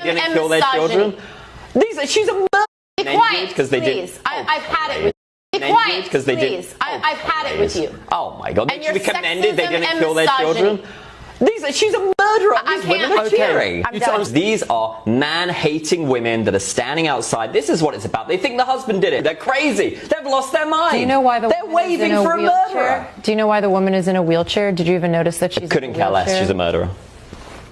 didn't kill their children. She's a murderer. Be quiet, because they please. did. I've had it with you. Be quiet, because they please. did. I've had it with you. Oh my God! They should be commended. They didn't sexism kill their and children. She's a murderer. I These women can't- are Okay. cheering. I'm done. These are man-hating women that are standing outside. This is what it's about. They think the husband did it. They're crazy. They've lost their mind. Do you know why they're waving for a murderer? Do you know why the woman is in a wheelchair? Did you even notice that she's Couldn't care less. She's a murderer.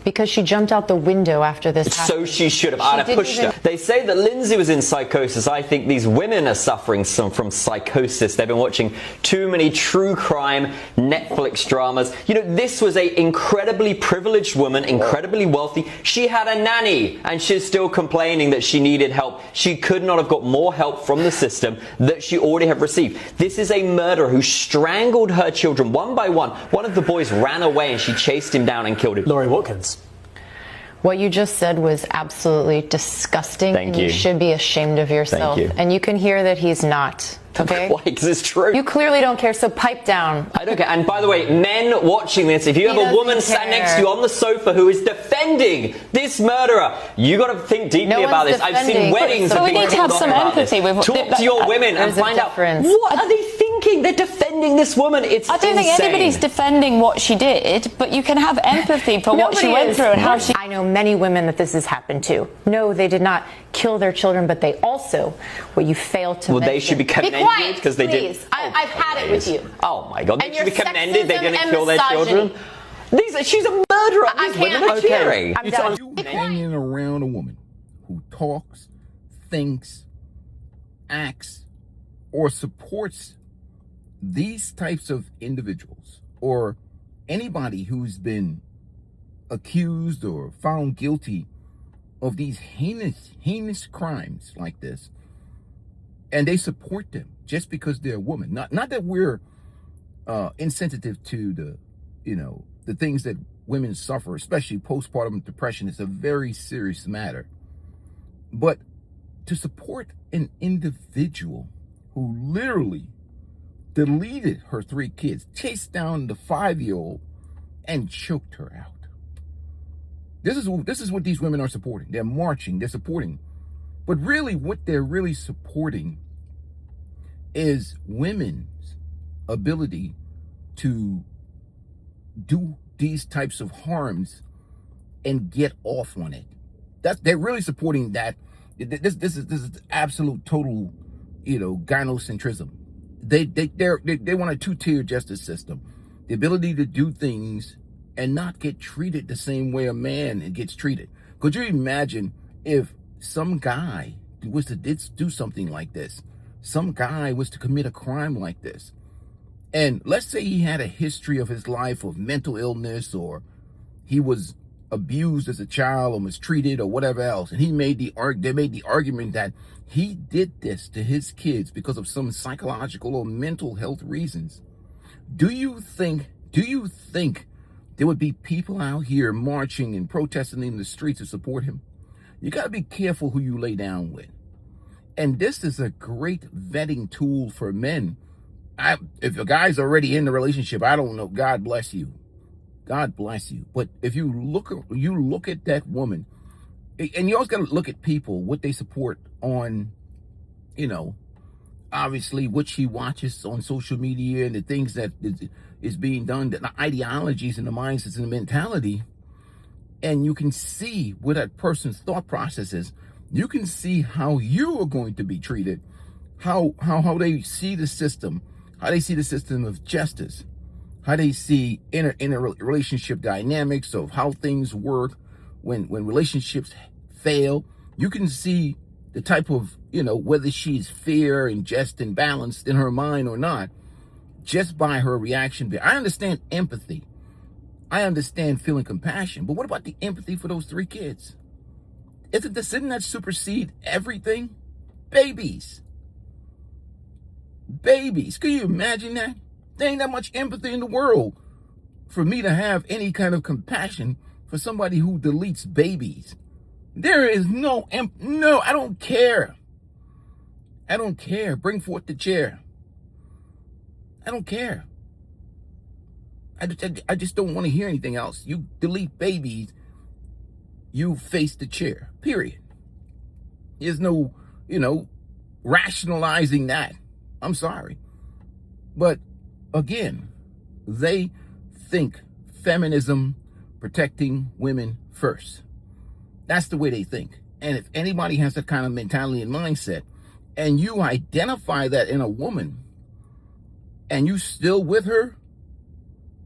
Because she jumped out the window after this happened. So she should have. I'd have pushed her. They say that Lindsay was in psychosis. I think these women are suffering from psychosis. They've been watching too many true crime Netflix dramas. You know, this was a incredibly privileged woman, incredibly wealthy. She had a nanny, and she's still complaining that she needed help. She could not have got more help from the system that she already have received. This is a murderer who strangled her children one by one. One of the boys ran away, and she chased him down and killed him. Laurie Watkins. What you just said was absolutely disgusting. Thank you. You should be ashamed of yourself. Thank you. And you can hear that he's not. Okay? Why? Because it's true. You clearly don't care, so pipe down. I don't care. And by the way, men watching this, if you have a woman sat next to you on the sofa who is defending this murderer, you got to think deeply about this. I've seen weddings. So we need to have some empathy with. Talk to your women and find out what are they thinking. They're defending this woman. It's I don't think anybody's defending what she did, but you can have empathy for what she went through and how she. I know many women that this has happened to. No, they did not kill their children, but they also, what you failed to mention. They should be commended because they did. I've had it with you. Oh my God! They And should be your commended. They sexism didn't and kill their children. She's a murderer. I These women can't- are cheering. I'm done. You hanging around a woman who talks, thinks, acts, or supports these types of individuals, or anybody who's been accused or found guilty of these heinous crimes like this, and they support them just because they're a woman. Not that we're insensitive to the things that women suffer, especially postpartum depression. It's a very serious matter. But to support an individual who literally deleted her 3 kids, chased down the 5-year-old, and choked her out. This is what these women are supporting. They're marching, they're supporting. But really, what they're really supporting is women's ability to do these types of harms and get off on it. They're really supporting that. This is absolute total, gynocentrism. They want a 2-tier justice system. The ability to do things and not get treated the same way a man gets treated. Could you imagine if some guy was to do something like this? Some guy was to commit a crime like this. And let's say he had a history of his life of mental illness, or he was abused as a child or mistreated or whatever else. And they made the argument that he did this to his kids because of some psychological or mental health reasons. Do you think there would be people out here marching and protesting in the streets to support him? You got to be careful who you lay down with. And this is a great vetting tool for men. If a guy's already in the relationship, I don't know, God bless you. God bless you. But if you look at that woman, and you always got to look at people, what they support on, obviously what she watches on social media and the things that is being done, the ideologies and the mindsets and the mentality. And you can see what that person's thought process is. You can see how you are going to be treated, how they see the system, how they see the system of justice, how they see inner relationship dynamics of how things work when relationships fail. You can see the type of, whether she's fair and just and balanced in her mind or not, just by her reaction. I understand empathy. I understand feeling compassion. But what about the empathy for those 3 kids? Didn't that supersede everything? Babies. Can you imagine that? There ain't that much empathy in the world for me to have any kind of compassion for somebody who deletes babies. There is no, I don't care. I don't care. Bring forth the chair. I don't care. I just don't want to hear anything else. You delete babies. you face the chair, period. There's no, rationalizing that. I'm sorry. But again, they think feminism, protecting women first. That's the way they think. And if anybody has that kind of mentality and mindset, and you identify that in a woman, and you still with her,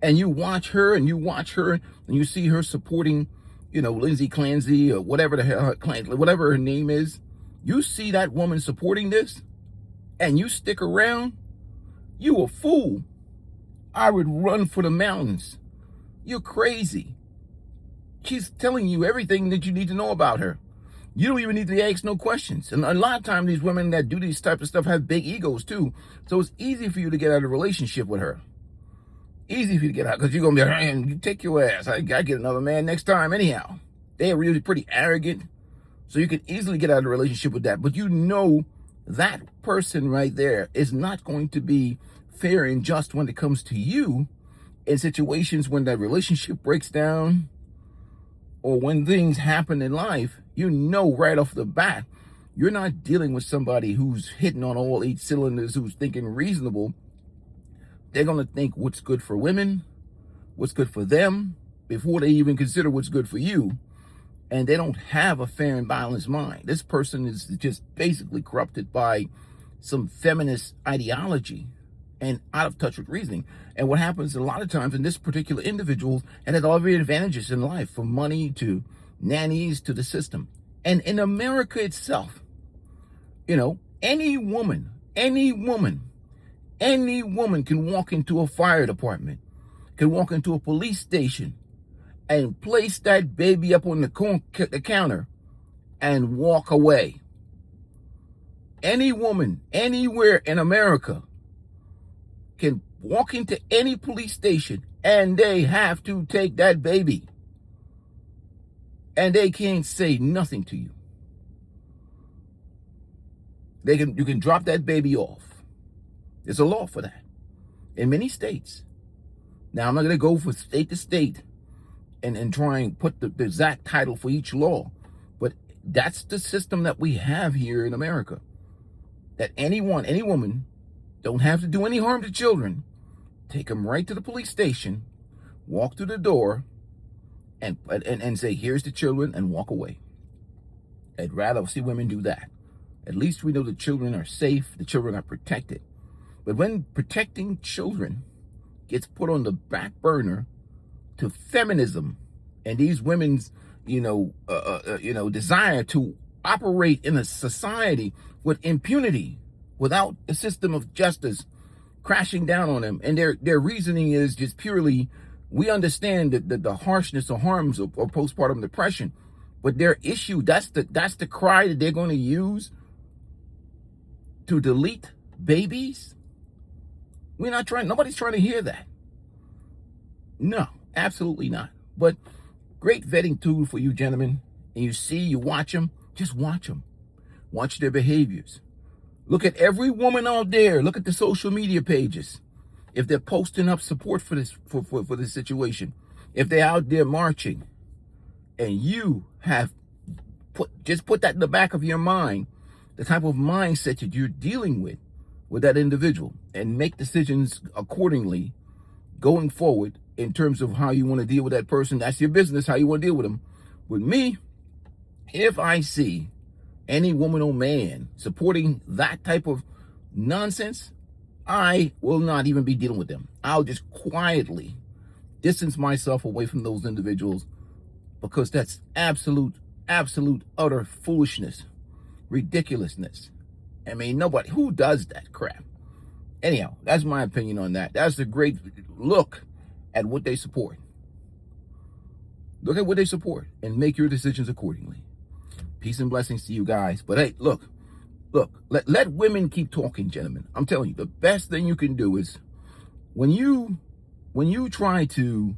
and you watch her, and you see her supporting, Lindsay, Clancy, or whatever the hell, whatever her name is, you see that woman supporting this, and you stick around, you a fool. I would run for the mountains. You're crazy. She's telling you everything that you need to know about her. You don't even need to ask no questions. And a lot of times these women that do these type of stuff have big egos too. So it's easy for you to get out of a relationship with her. Easy for you to get out, because you're going to be like, man, you take your ass. I get another man next time anyhow. They are really pretty arrogant. So you can easily get out of a relationship with that. But that person right there is not going to be fair and just when it comes to you in situations when that relationship breaks down or when things happen in life. Right off the bat, you're not dealing with somebody who's hitting on all 8 cylinders, who's thinking reasonable. They're going to think what's good for women, what's good for them, before they even consider what's good for you. And they don't have a fair and balanced mind. This person is just basically corrupted by some feminist ideology and out of touch with reasoning. And what happens a lot of times in this particular individual, and has all the advantages in life, from money to nannies to the system. And in America itself, any woman can walk into a fire department, can walk into a police station, and place that baby up on the counter and walk away. Any woman anywhere in America can walk into any police station and they have to take that baby. And they can't say nothing to you. You can drop that baby off. There's a law for that in many states. Now, I'm not going to go from state to state and try and put the exact title for each law, but that's the system that we have here in America. That any woman, don't have to do any harm to children. Take them right to the police station, walk through the door, and say, here's the children, and walk away. I'd rather see women do that. At least we know the children are safe, the children are protected. But when protecting children gets put on the back burner to feminism and these women's, desire to operate in a society with impunity, without a system of justice crashing down on them, and their reasoning is just purely, we understand that the harshness or harms of postpartum depression, but their issue, that's the cry that they're going to use to delete babies. Nobody's trying to hear that. No, absolutely not. But great vetting tool for you gentlemen. And you watch them, just watch them. Watch their behaviors. Look at every woman out there. Look at the social media pages. If they're posting up support for this, for this situation, if they're out there marching, and you have put that in the back of your mind, the type of mindset that you're dealing with that individual, and make decisions accordingly going forward in terms of how you want to deal with that person. That's your business, how you want to deal with them. With me, if I see any woman or man supporting that type of nonsense, I will not even be dealing with them. I'll just quietly distance myself away from those individuals, because that's absolute, utter foolishness, ridiculousness. I mean, who does that crap? Anyhow, that's my opinion on that. That's a great look at what they support. Look at what they support and make your decisions accordingly. Peace and blessings to you guys. But hey, look, let women keep talking, gentlemen. I'm telling you, the best thing you can do is when you try to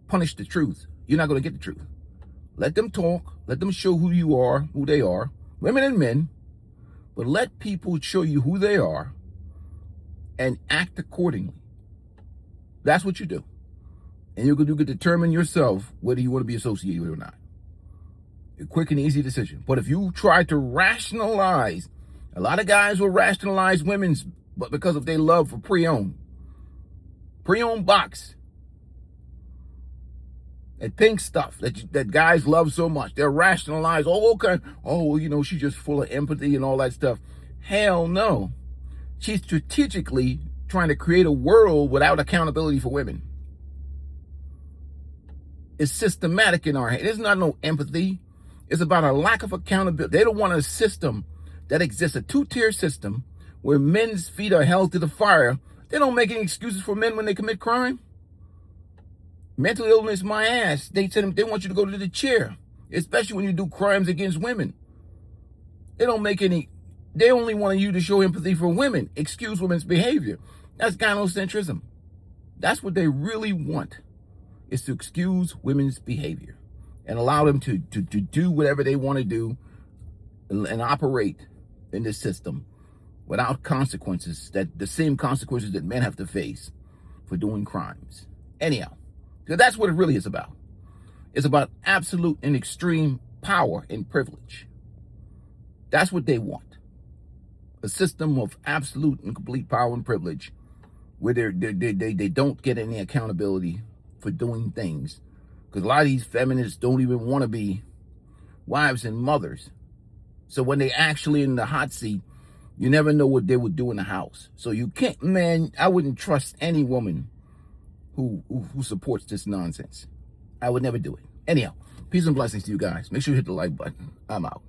punish the truth, you're not going to get the truth. Let them talk. Let them show who they are, women and men. But let people show you who they are and act accordingly. That's what you do. And you can determine yourself whether you want to be associated with it or not. A quick and easy decision. But if you try to rationalize, a lot of guys will rationalize women's, but because of their love for pre-owned box, and pink stuff that guys love so much, they'll rationalize, she's just full of empathy and all that stuff. Hell no. She's strategically trying to create a world without accountability for women. It's systematic in our head. It's not no empathy. It's about a lack of accountability. They don't want a system that exists, a two-tier system where men's feet are held to the fire. They don't make any excuses for men when they commit crime. Mental illness, my ass. They want you to go to the chair, especially when you do crimes against women. They only want you to show empathy for women, excuse women's behavior. That's gynocentrism. That's what they really want, is to excuse women's behavior and allow them to do whatever they want to do and operate in this system without consequences, that the same consequences that men have to face for doing crimes. Anyhow, because that's what it really is about. It's about absolute and extreme power and privilege. That's what they want. A system of absolute and complete power and privilege where they don't get any accountability for doing things. Because a lot of these feminists don't even want to be wives and mothers. So when they actually in the hot seat, you never know what they would do in the house. So you can't, man, I wouldn't trust any woman who supports this nonsense. I would never do it. Anyhow, peace and blessings to you guys. Make sure you hit the like button. I'm out.